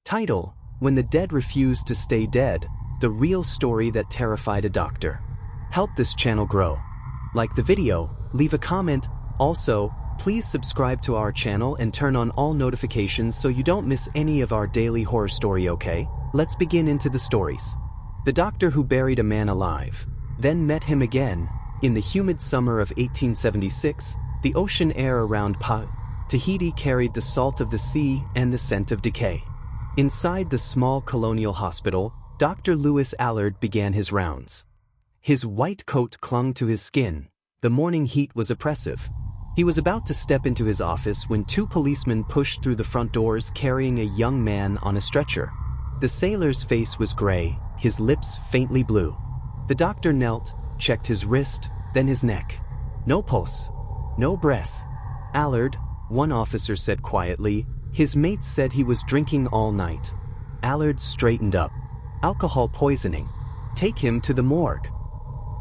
Title: When the Dead Refused to Stay Dead, the real story that terrified a doctor. Help this channel grow. Like the video, leave a comment. Also, please subscribe to our channel and turn on all notifications so you don't miss any of our daily horror story, okay? Let's begin into the stories. The doctor who buried a man alive, then met him again. In the humid summer of 1876, the ocean air around Tahiti carried the salt of the sea and the scent of decay. Inside the small colonial hospital, Dr. Louis Allard began his rounds. His white coat clung to his skin. The morning heat was oppressive. He was about to step into his office when two policemen pushed through the front doors carrying a young man on a stretcher. The sailor's face was gray, his lips faintly blue. The doctor knelt, checked his wrist, then his neck. No pulse. No breath. Allard, one officer said quietly. His mates said he was drinking all night. Allard straightened up. Alcohol poisoning. Take him to the morgue.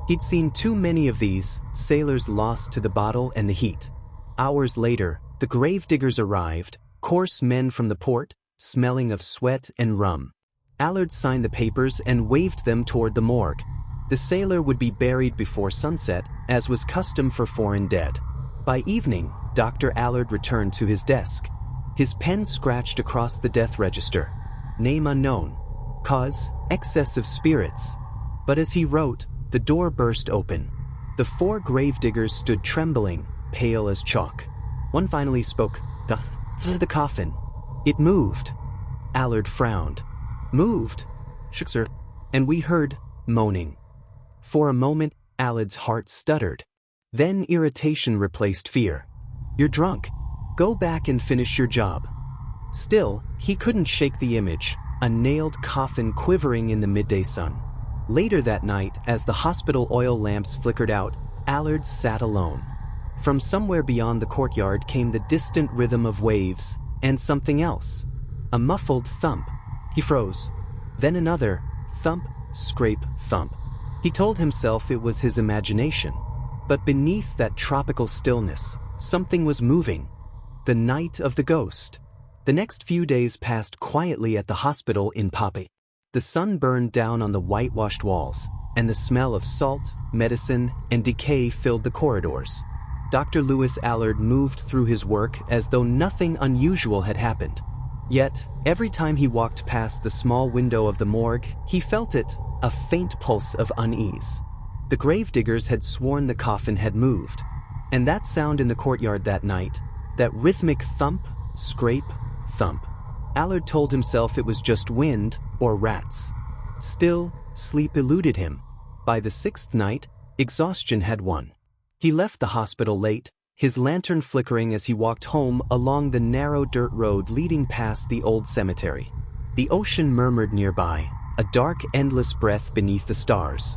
He'd seen too many of these, sailors lost to the bottle and the heat. Hours later, the gravediggers arrived, coarse men from the port, smelling of sweat and rum. Allard signed the papers and waved them toward the morgue. The sailor would be buried before sunset, as was custom for foreign dead. By evening, Dr. Allard returned to his desk. His pen scratched across the death register. Name unknown. Cause: excess of spirits. But as he wrote, the door burst open. The four gravediggers stood trembling, pale as chalk. One finally spoke. The coffin. It moved. Allard frowned. Moved? Shook, sir. And we heard moaning. For a moment, Allard's heart stuttered. Then irritation replaced fear. You're drunk. Go back and finish your job. Still, he couldn't shake the image, a nailed coffin quivering in the midday sun. Later that night, as the hospital oil lamps flickered out, Allard sat alone. From somewhere beyond the courtyard came the distant rhythm of waves, and something else. A muffled thump. He froze. Then another thump, scrape, thump. He told himself it was his imagination. But beneath that tropical stillness, something was moving. The night of the ghost. The next few days passed quietly at the hospital in Papi. The sun burned down on the whitewashed walls, and the smell of salt, medicine, and decay filled the corridors. Dr. Louis Allard moved through his work as though nothing unusual had happened. Yet, every time he walked past the small window of the morgue, he felt it, a faint pulse of unease. The gravediggers had sworn the coffin had moved. And that sound in the courtyard that night, that rhythmic thump, scrape, thump. Allard told himself it was just wind or rats. Still, sleep eluded him. By the sixth night, exhaustion had won. He left the hospital late, his lantern flickering as he walked home along the narrow dirt road leading past the old cemetery. The ocean murmured nearby, a dark, endless breath beneath the stars.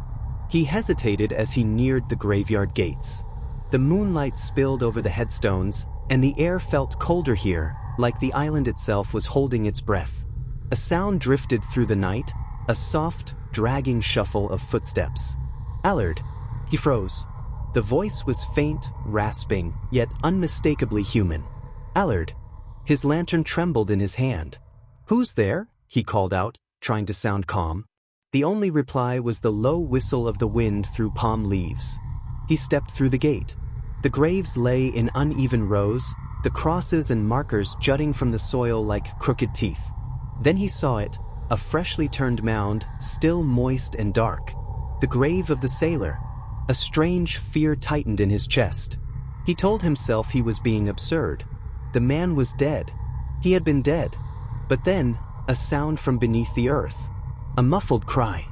He hesitated as he neared the graveyard gates. The moonlight spilled over the headstones, and the air felt colder here, like the island itself was holding its breath. A sound drifted through the night, a soft, dragging shuffle of footsteps. Allard. He froze. The voice was faint, rasping, yet unmistakably human. Allard. His lantern trembled in his hand. Who's there? He called out, trying to sound calm. The only reply was the low whistle of the wind through palm leaves. He stepped through the gate. The graves lay in uneven rows, the crosses and markers jutting from the soil like crooked teeth. Then he saw it, a freshly turned mound, still moist and dark. The grave of the sailor. A strange fear tightened in his chest. He told himself he was being absurd. The man was dead. He had been dead. But then, a sound from beneath the earth. A muffled cry.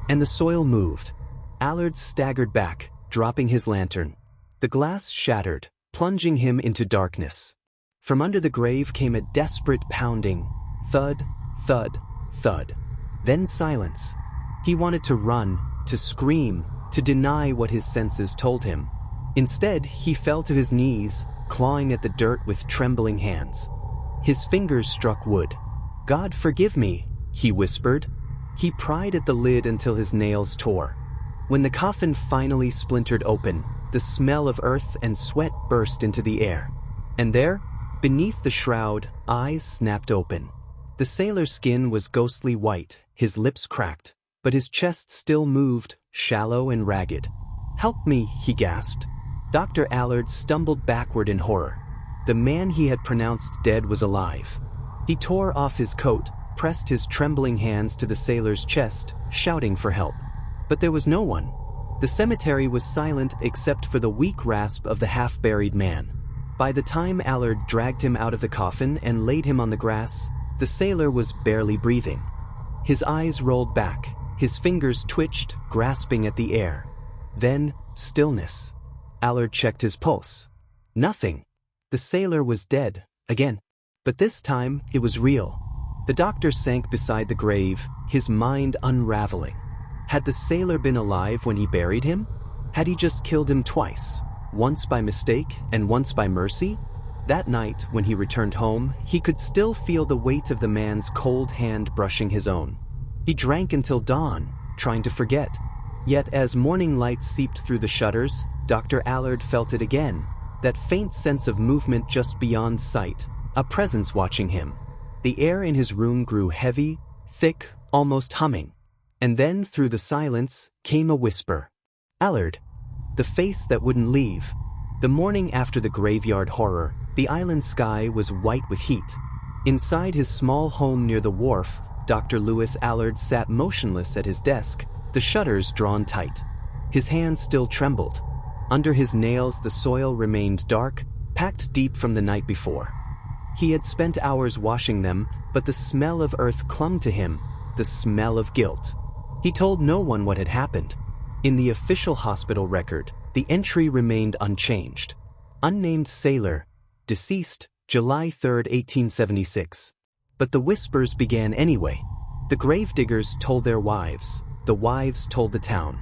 And the soil moved. Allard staggered back, dropping his lantern. The glass shattered, plunging him into darkness. From under the grave came a desperate pounding. Thud, thud, thud. Then silence. He wanted to run, to scream, to deny what his senses told him. Instead, he fell to his knees, clawing at the dirt with trembling hands. His fingers struck wood. "God forgive me," he whispered. He pried at the lid until his nails tore. When the coffin finally splintered open, the smell of earth and sweat burst into the air. And there, beneath the shroud, eyes snapped open. The sailor's skin was ghostly white, his lips cracked, but his chest still moved, shallow and ragged. "Help me," he gasped. Dr. Allard stumbled backward in horror. The man he had pronounced dead was alive. He tore off his coat, pressed his trembling hands to the sailor's chest, shouting for help. But there was no one. The cemetery was silent except for the weak rasp of the half-buried man. By the time Allard dragged him out of the coffin and laid him on the grass, the sailor was barely breathing. His eyes rolled back, his fingers twitched, grasping at the air. Then, stillness. Allard checked his pulse. Nothing. The sailor was dead, again. But this time, it was real. The doctor sank beside the grave, his mind unraveling. Had the sailor been alive when he buried him? Had he just killed him twice, once by mistake and once by mercy? That night, when he returned home, he could still feel the weight of the man's cold hand brushing his own. He drank until dawn, trying to forget. Yet as morning light seeped through the shutters, Dr. Allard felt it again, that faint sense of movement just beyond sight, a presence watching him. The air in his room grew heavy, thick, almost humming. And then, through the silence, came a whisper. "Allard." The face that wouldn't leave. The morning after the graveyard horror, the island sky was white with heat. Inside his small home near the wharf, Dr. Lewis Allard sat motionless at his desk, the shutters drawn tight. His hands still trembled. Under his nails the soil remained dark, packed deep from the night before. He had spent hours washing them, but the smell of earth clung to him, the smell of guilt. He told no one what had happened. In the official hospital record, the entry remained unchanged. Unnamed sailor, deceased, July 3, 1876. But the whispers began anyway. The gravediggers told their wives, the wives told the town.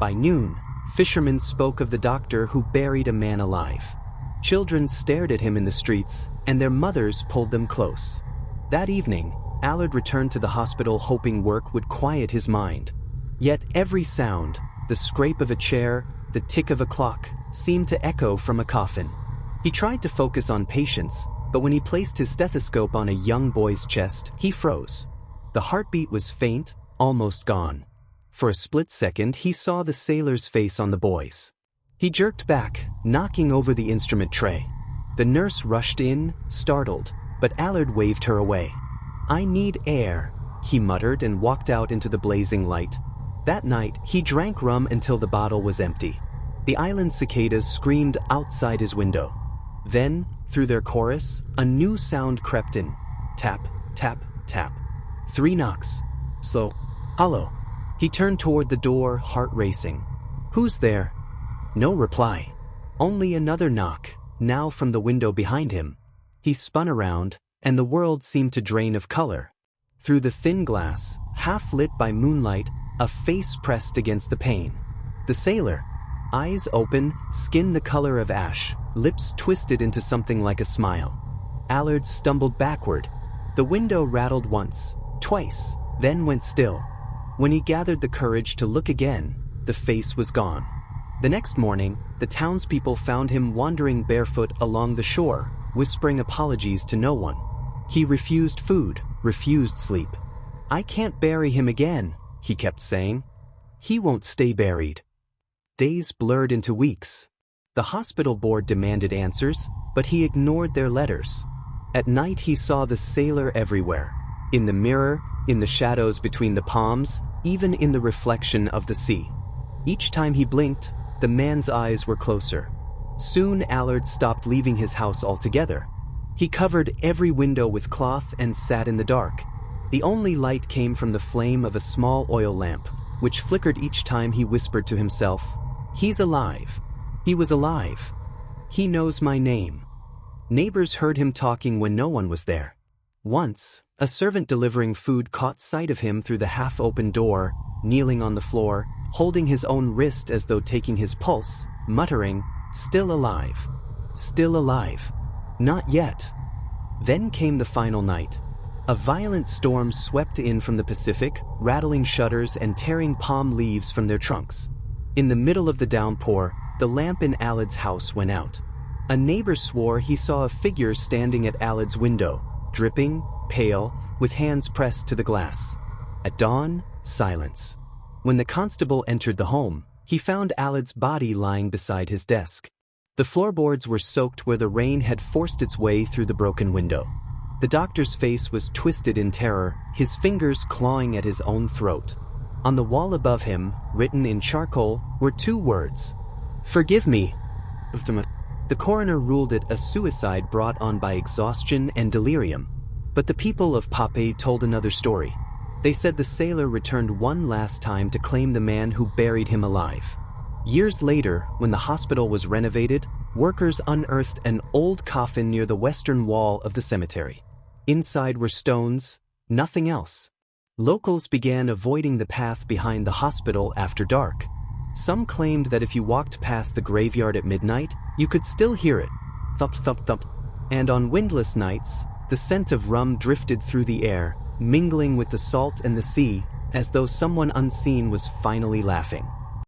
By noon, fishermen spoke of the doctor who buried a man alive. Children stared at him in the streets, and their mothers pulled them close. That evening, Allard returned to the hospital hoping work would quiet his mind. Yet every sound, the scrape of a chair, the tick of a clock, seemed to echo from a coffin. He tried to focus on patients, but when he placed his stethoscope on a young boy's chest, he froze. The heartbeat was faint, almost gone. For a split second, he saw the sailor's face on the boy's. He jerked back, knocking over the instrument tray. The nurse rushed in, startled, but Allard waved her away. "I need air," he muttered and walked out into the blazing light. That night, he drank rum until the bottle was empty. The island cicadas screamed outside his window. Then, through their chorus, a new sound crept in. Tap, tap, tap. 3 knocks. Slow. Hollow. He turned toward the door, heart racing. "Who's there?" No reply. Only another knock, now from the window behind him. He spun around, and the world seemed to drain of color. Through the thin glass, half lit by moonlight, a face pressed against the pane. The sailor. Eyes open, skin the color of ash, lips twisted into something like a smile. Allard stumbled backward. The window rattled once, twice, then went still. When he gathered the courage to look again, the face was gone. The next morning, the townspeople found him wandering barefoot along the shore, whispering apologies to no one. He refused food, refused sleep. "I can't bury him again," he kept saying. "He won't stay buried." Days blurred into weeks. The hospital board demanded answers, but he ignored their letters. At night he saw the sailor everywhere. In the mirror, in the shadows between the palms, even in the reflection of the sea. Each time he blinked, the man's eyes were closer. Soon Allard stopped leaving his house altogether. He covered every window with cloth and sat in the dark. The only light came from the flame of a small oil lamp, which flickered each time he whispered to himself, "He's alive. He was alive. He knows my name." Neighbors heard him talking when no one was there. Once, a servant delivering food caught sight of him through the half-open door, kneeling on the floor, holding his own wrist as though taking his pulse, muttering, "Still alive. Still alive. Not yet." Then came the final night. A violent storm swept in from the Pacific, rattling shutters and tearing palm leaves from their trunks. In the middle of the downpour, the lamp in Allard's house went out. A neighbor swore he saw a figure standing at Allard's window, dripping, pale, with hands pressed to the glass. At dawn, silence. When the constable entered the home, he found Allard's body lying beside his desk. The floorboards were soaked where the rain had forced its way through the broken window. The doctor's face was twisted in terror, his fingers clawing at his own throat. On the wall above him, written in charcoal, were 2 words: "Forgive me." The coroner ruled it a suicide brought on by exhaustion and delirium. But the people of Pape told another story. They said the sailor returned one last time to claim the man who buried him alive. Years later, when the hospital was renovated, workers unearthed an old coffin near the western wall of the cemetery. Inside were stones, nothing else. Locals began avoiding the path behind the hospital after dark. Some claimed that if you walked past the graveyard at midnight, you could still hear it, thump thump thump. And on windless nights, the scent of rum drifted through the air, mingling with the salt and the sea, as though someone unseen was finally laughing.